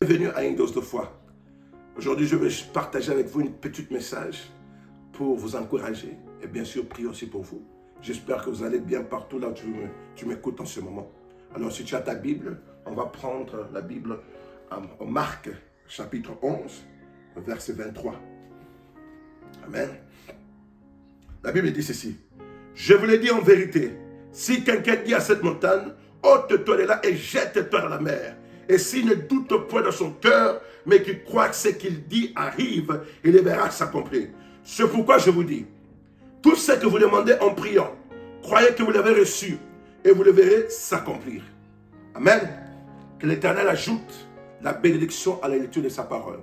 Bienvenue à une dose de foi. Aujourd'hui, je vais partager avec vous une petite message pour vous encourager et bien sûr prier aussi pour vous. J'espère que vous allez bien partout là où tu m'écoutes en ce moment. Alors si tu as ta Bible, on va prendre la Bible en Marc chapitre 11, verset 23. Amen. La Bible dit ceci. Je vous l'ai dit en vérité, si quelqu'un dit à cette montagne, ôte-toi de là et jette-toi dans la mer. Et s'il ne doute point dans son cœur, mais qu'il croit que ce qu'il dit arrive, il le verra s'accomplir. C'est pourquoi je vous dis, tout ce que vous demandez en priant, croyez que vous l'avez reçu et vous le verrez s'accomplir. Amen. Que l'Éternel ajoute la bénédiction à la lecture de sa parole.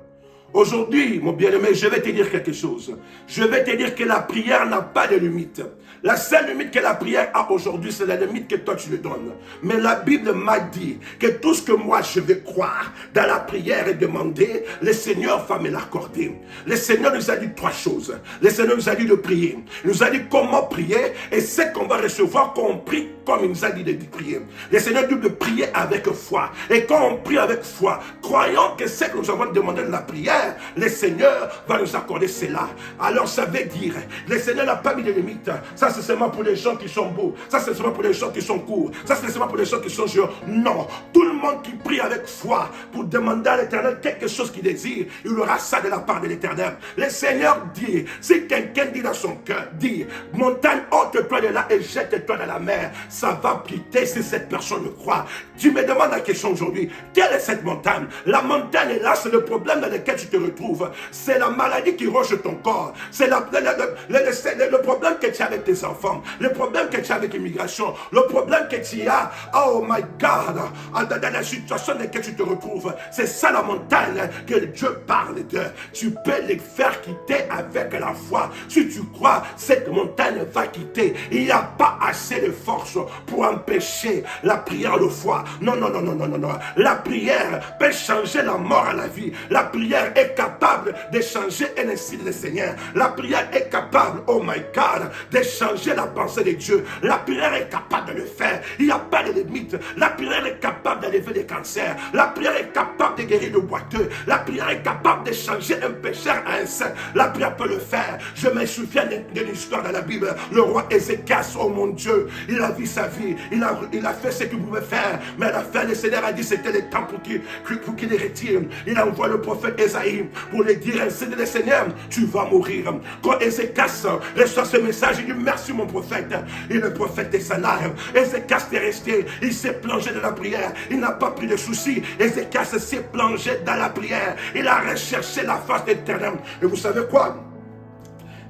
Aujourd'hui, mon bien-aimé, je vais te dire quelque chose. Je vais te dire que la prière n'a pas de limite. La seule limite que la prière a aujourd'hui, c'est la limite que toi tu lui donnes. Mais la Bible m'a dit que tout ce que moi je vais croire dans la prière et demander, le Seigneur va me l'accorder. Le Seigneur nous a dit trois choses. Le Seigneur nous a dit de prier. Il nous a dit comment prier et ce qu'on va recevoir quand on prie comme il nous a dit de prier. Le Seigneur dit de prier avec foi. Et quand on prie avec foi, croyant que ce que nous avons demandé de la prière, le Seigneur va nous accorder cela. Alors ça veut dire, le Seigneur n'a pas mis de limite. Ça c'est seulement pour les gens qui sont beaux. Ça c'est seulement pour les gens qui sont courts. Ça c'est seulement pour les gens qui sont jeunes. Non, tout le monde qui prie avec foi pour demander à l'Éternel quelque chose qu'il désire, il aura ça de la part de l'Éternel. Le Seigneur dit, si quelqu'un dit dans son cœur, dit, montagne, ôte-toi de là et jette-toi dans la mer, ça va plier si cette personne le croit. Tu me demandes la question aujourd'hui, quelle est cette montagne? La montagne est là, c'est le problème dans lequel tu te retrouves. C'est la maladie qui roche ton corps. C'est le problème que tu as avec tes enfants. Le problème que tu as avec l'immigration. Le problème que tu as, oh my God, dans la situation dans laquelle tu te retrouves. C'est ça la montagne que Dieu parle de. Tu peux les faire quitter avec la foi. Si tu crois, cette montagne va quitter. Il n'y a pas assez de force pour empêcher la prière de foi. Non, non, non, non, non, non, non. La prière peut changer la mort à la vie. La prière est capable de changer un ainsi le Seigneur. La prière est capable, oh my God, de changer la pensée de Dieu. La prière est capable de le faire. Il n'y a pas de limite. La prière est capable d'enlever des cancers. La prière est capable de guérir le boiteux. La prière est capable de changer un pécheur à un saint. La prière peut le faire. Je me souviens d'une histoire dans la Bible. Le roi Ézéchias, oh mon Dieu, il a vu sa vie. Il a fait ce qu'il pouvait faire. Mais à la fin, le Seigneur a dit c'était le temps pour qu'il les retire. Il a envoyé le prophète Ésaïe pour lui dire ainsi dit le Seigneur, tu vas mourir. Quand Ézéchias reçoit ce message, il dit merci mon prophète. Et le prophète est salaire. Ézéchias est resté, il s'est plongé dans la prière. Il n'a pas pris de soucis. Ézéchias s'est plongé dans la prière. Il a recherché la face de l'Éternel. Et vous savez quoi?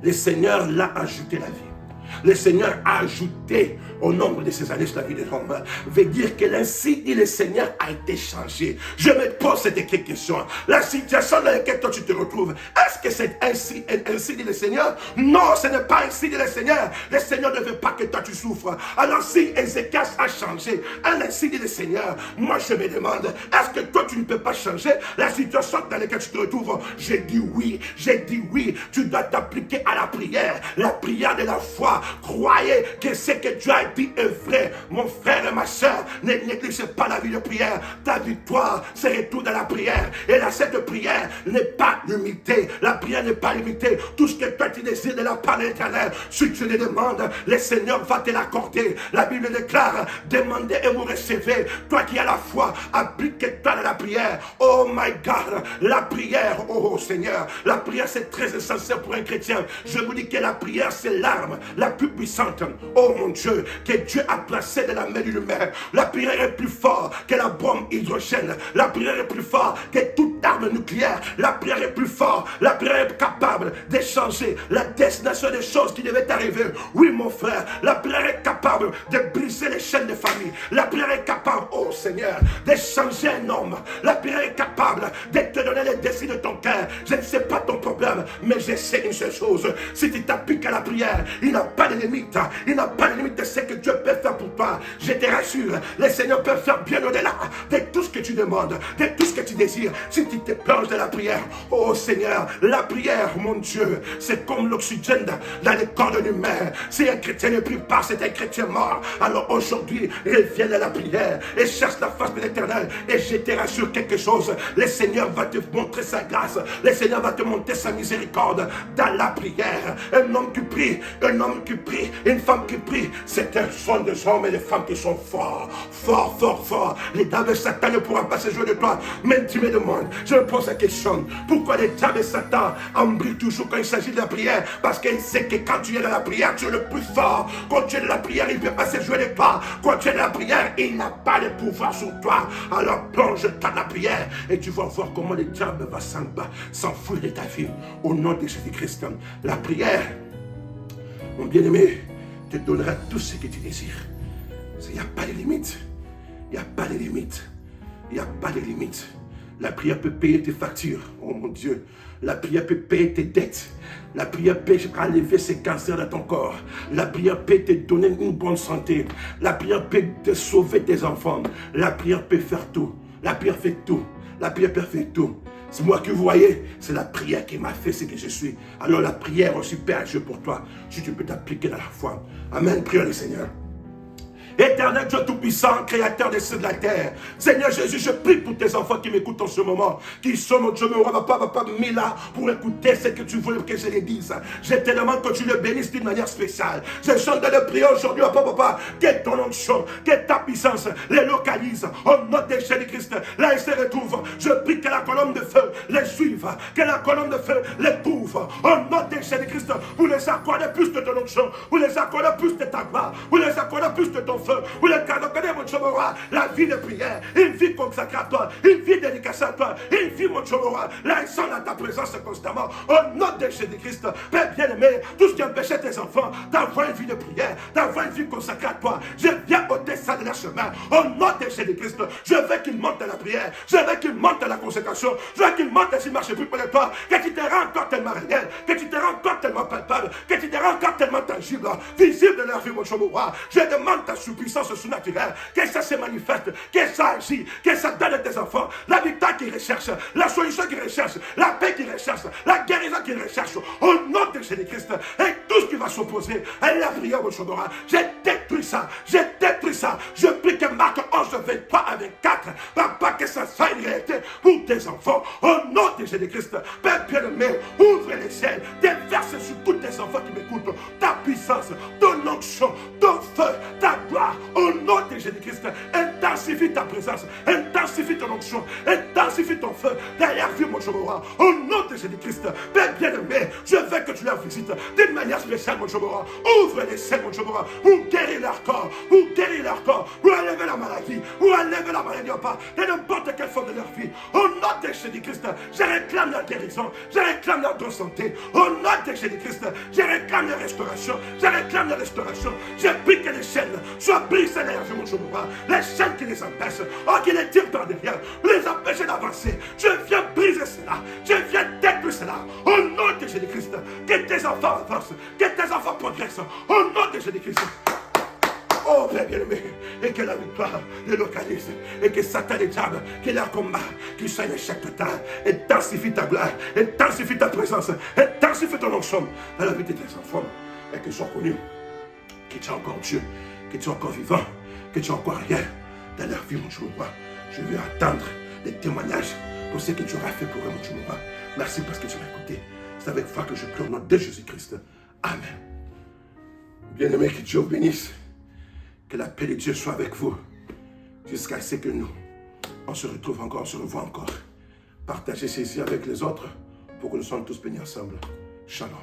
Le Seigneur l'a ajouté la vie. Le Seigneur a ajouté au nombre de ces années sur la vie de l'homme. Veut dire que l'ainsi dit le Seigneur a été changé. Je me pose cette question. La situation dans laquelle toi tu te retrouves, est-ce que c'est ainsi dit le Seigneur? Non, ce n'est pas ainsi dit le Seigneur. Le Seigneur ne veut pas que toi tu souffres. Alors si Ézéchias a changé, ainsi dit le Seigneur, moi je me demande, est-ce que toi tu ne peux pas changer la situation dans laquelle tu te retrouves? J'ai dit oui, tu dois t'appliquer à la prière de la foi. Croyez que ce que Dieu a dit est vrai. Mon frère et ma soeur, ne négligez pas la vie de prière. Ta victoire se retrouve dans la prière. Et là, cette prière n'est pas limitée. La prière n'est pas limitée. Tout ce que toi tu désires de la part de l'Éternel, si tu le demandes, le Seigneur va te l'accorder. La Bible déclare, demandez et vous recevez. Toi qui as la foi, applique-toi dans la prière. Oh my God, la prière, oh Seigneur, la prière c'est très essentiel pour un chrétien. Je vous dis que la prière c'est l'arme la plus puissante, oh mon Dieu, que Dieu a placée dans la main d'une mère. La prière est plus forte que la bombe hydrogène. La prière est plus forte que toute arme nucléaire. La prière est plus forte. La prière est capable de changer la destination des choses qui devaient arriver. Oui, mon frère, la prière est capable de briser les chaînes de famille. La prière est capable, oh Seigneur, de changer un homme. La prière est capable de te donner les désirs de ton cœur. Je ne sais pas ton problème, mais je sais une seule chose. Si tu t'appliques à la prière, il n'a pas pas de limite. Il n'a pas de limite de ce que Dieu peut faire pour toi. Je te rassure, le Seigneur peut faire bien au-delà de tout ce que tu demandes, de tout ce que tu désires. Si tu te plonges dans la prière, oh Seigneur, la prière, mon Dieu, c'est comme l'oxygène dans le corps de l'humain. Si un chrétien ne prie pas, c'est un chrétien mort. Alors aujourd'hui, reviens à la prière et cherche la face de l'Éternel. Et je te rassure quelque chose, le Seigneur va te montrer sa grâce, le Seigneur va te montrer sa miséricorde dans la prière. Un homme qui prie, une femme qui prie, c'est un son des hommes et des femmes qui sont forts, forts, forts, forts. Les diables de Satan ne pourront pas se jouer de toi. Même tu me demandes, je me pose la question, pourquoi les diables de Satan embrillent toujours quand il s'agit de la prière? Parce qu'il sait que quand tu es dans la prière, tu es le plus fort. Quand tu es dans la prière, il ne peut pas se jouer de toi. Quand tu es dans la prière, il n'a pas de pouvoir sur toi. Alors plonge dans la prière et tu vas voir comment le diable va s'enfuir de ta vie. Au nom de Jésus-Christ, la prière, mon bien-aimé, te donnera tout ce que tu désires. Il n'y a pas de limite. Il n'y a pas de limite. Il n'y a pas de limite. La prière peut payer tes factures. Oh mon Dieu. La prière peut payer tes dettes. La prière peut enlever ces cancers dans ton corps. La prière peut te donner une bonne santé. La prière peut te sauver tes enfants. La prière peut faire tout. La prière fait tout. La prière peut faire tout. C'est moi que vous voyez, c'est la prière qui m'a fait ce que je suis. Alors la prière aussi peut agir pour toi, si tu peux t'appliquer dans la foi. Amen, prions le Seigneur. Éternel Dieu Tout-Puissant, Créateur des cieux de la terre. Seigneur Jésus, je prie pour tes enfants qui m'écoutent en ce moment, qui sont, mon Dieu, mon roi, papa, mis là pour écouter ce que tu veux que je les dise. Je te demande que tu le bénisses d'une manière spéciale. Je chante de le prier aujourd'hui, papa, que ton onction, que ta puissance les localise. Au nom de Jésus-Christ, là ils se retrouvent. Je prie que la colonne de feu les suive, que la colonne de feu les couvre. Au nom de Jésus-Christ, vous les accordez plus de ton onction, vous les accordez plus de ta gloire, vous les accordez plus de ton feu, vous les accordez, mon Dieu, mon roi, la vie de prière, une vie consacrée à toi, une vie dédicacée à toi, une vie, mon Dieu, mon roi, là ils sont dans ta présence constamment. Au nom de Jésus-Christ, Père bien-aimé, tout ce qui empêchait tes enfants d'avoir une vie de prière, d'avoir une vie consacrée à toi, je viens ôter ça de leur chemin. Au nom de Jésus-Christ, je veux qu'ils montent à la prière, je veux qu'ils montent à la consécration, je veux qu'ils montent à s'y marcher plus près de toi, que tu te rends encore tellement réel, que tu te rends encore tellement palpable, que tu te rends encore tellement tangible, visible de leur vie, mon Dieu, mon roi. Je demande ta puissance surnaturelle, que ça se manifeste, que ça agit, que ça donne à tes enfants la victoire qu'ils recherchent, la solution qu'ils recherchent, la paix qu'ils recherchent, la guérison qu'ils recherchent, au nom de Jésus-Christ. Et tout ce qui va s'opposer à la prière, mon Dieu, mon roi, je détruis ça, je prie que Marc 11, 23 à 24, papa, que ça soit une réalité pour tes enfants, au nom de Jésus-Christ. Père bien-aimé, ouvre les ciels, déverse sur tous tes enfants qui m'écoutent ta puissance, ton onction, ton feu, ta gloire, au nom de Jésus-Christ. Intensifie ta présence, intensifie ton onction, intensifie ton feu derrière vie, mon Dieu, mon roi, au nom de Jésus-Christ. Père bien-aimé, je veux que tu leur visites d'une manière spéciale, mon Dieu, mon roi. Ouvre les ciels, mon Dieu, mon roi, pour guérir leur corps, pour enlever la maladie, pour enlever la maladie en part de n'importe quelle forme de leur vie. Au nom de Jésus-Christ, je réclame la guérison, je réclame la bonne santé. Au nom de Jésus-Christ, je réclame la restauration, je réclame la restauration. Je prie que les chaînes soient brisées derrière mon Dieu, mon roi. Les chaînes qui les empêchent, qui les tirent par derrière, les empêcher d'avancer. Je viens briser cela, je viens détruire cela. Au nom de Jésus-Christ, que tes enfants avancent, que tes enfants progressent. Au nom de Jésus-Christ. Oh, Père bien-aimé, et que la victoire les localise, et que Satan et diable, que leur combat, qu'il soit un échec total, intensifie ta gloire, intensifie ta présence, intensifie ton onction dans la vie de tes enfants, et qu'ils soient connus, que tu es encore Dieu, que tu es encore vivant, que tu es encore réel dans leur vie, mon Dieu, mon roi. Je veux attendre des témoignages pour ce que tu auras fait pour eux, mon Dieu, mon roi. Merci parce que tu m'as écouté. C'est avec foi que je prie au nom de Jésus-Christ. Amen. Bien-aimé, que Dieu vous bénisse. Que la paix de Dieu soit avec vous jusqu'à ce que nous, on se retrouve encore, on se revoit encore. Partagez ceci avec les autres pour que nous soyons tous bénis ensemble. Shalom.